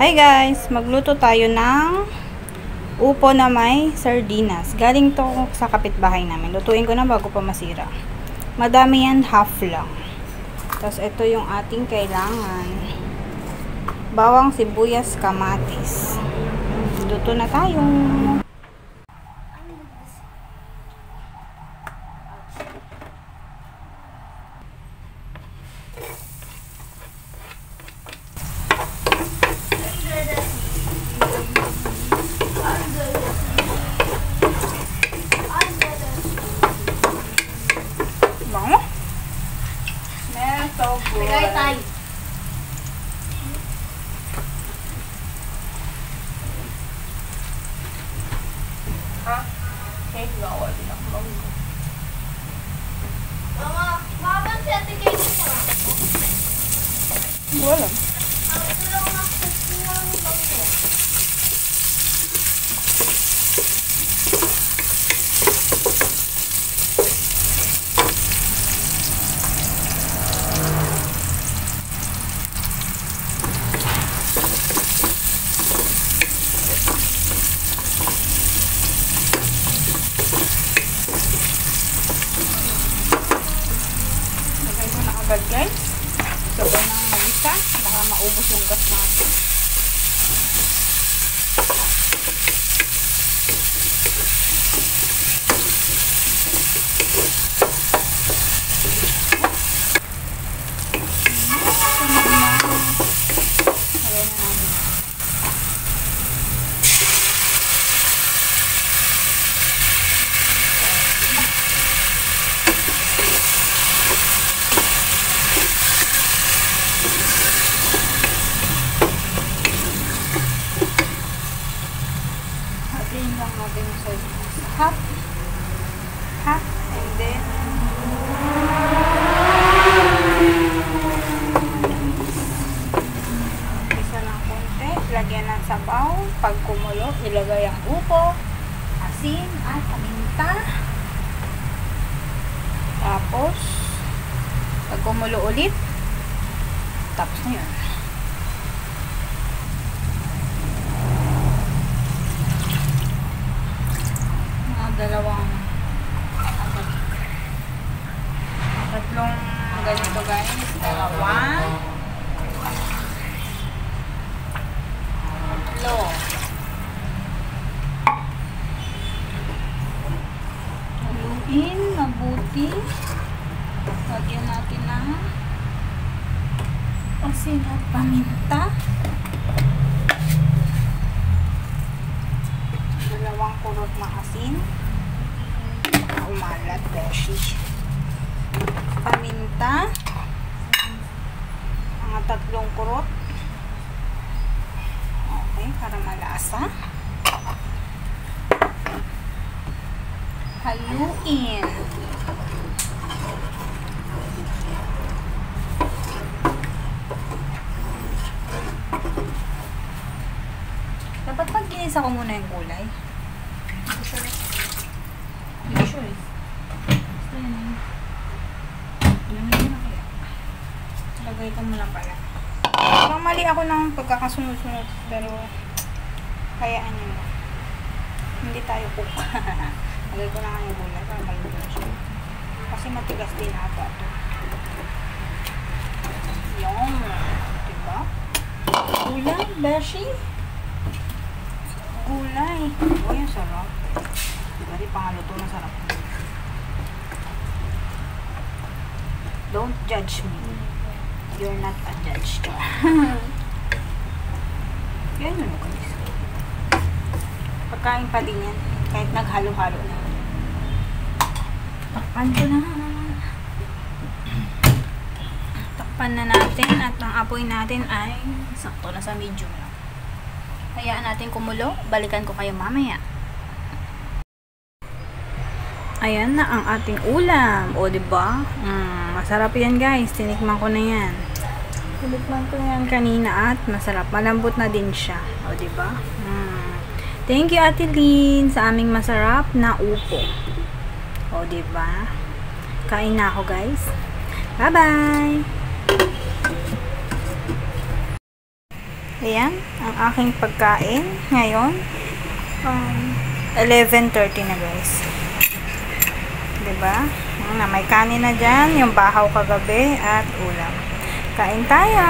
Hi guys, magluto tayo ng upo na may sardinas. Galing to sa kapitbahay namin. Lutuin ko na bago pa masira. Madami yan, half lang. Tapos ito yung ating kailangan. Bawang, sibuyas, kamatis. Luto na tayo. Bango? Neto po. Lagay tayo. Ha? Cake na ako. Hindi na ako bango. Mama, si Ate Katie mo. Wala. Ito lang nakasulang bango. Lagay ko na agad guys. Sabay na magisa. Baka maubos yung gas natin. Lagay na namin. Hatiin lang natin yung sardinas. Half. Half. And then isa ng konti. Lagyan ng sabaw. Pag kumulo, ilagay ang upo, asin, at paminta. Tapos, pag kumulo ulit, tapos na yun. Dalawang tatlong ganito guys. Dalawa, tatlo. Haluin mabuti. Lagyan natin ng asin at paminta. Dalawang kurot na asin. Umalat, beshi. Paminta. Mga tatlong kurot. Okay, para malasa. Haluin. Dapat pag ginisa ko muna yung gulay. Usually. Gusto yun. Lamigin na kaya. Lagay ko muna pala. Parang mali ako ng pagkakasunod-sunod. Pero, kayaan nyo na. Hindi tayo cook. Lagay ko na nga yung gulay. Para maluto na siya. Kasi matigas din ata ito. Yum. Diba? Gulay, beshi. Gulay. Oh, yung sarap. Bari pangaluto na sarap. Don't judge me. You're not a judge. Yan yun ako guys. Pagkain pa din yan. Kahit naghalo-halo na. Takpan ko na. Takpan na natin. At ang apoy natin ay sakto na sa medium lang. Hayaan natin kumulo. Balikan ko kayo mamaya. Ayan na ang ating ulam. O, diba? Masarap yan, guys. Tinikman ko na yan. Tinikman ko na yan kanina at masarap. Malambot na din siya. O, diba? Thank you, Ate Lynn, sa aming masarap na upo. O, diba? Kain na ako, guys. Bye-bye! Ayan, ang aking pagkain ngayon. 11:30 na guys. Diba? May kanin na dyan, yung bahaw kagabi at ulam. Kain tayo!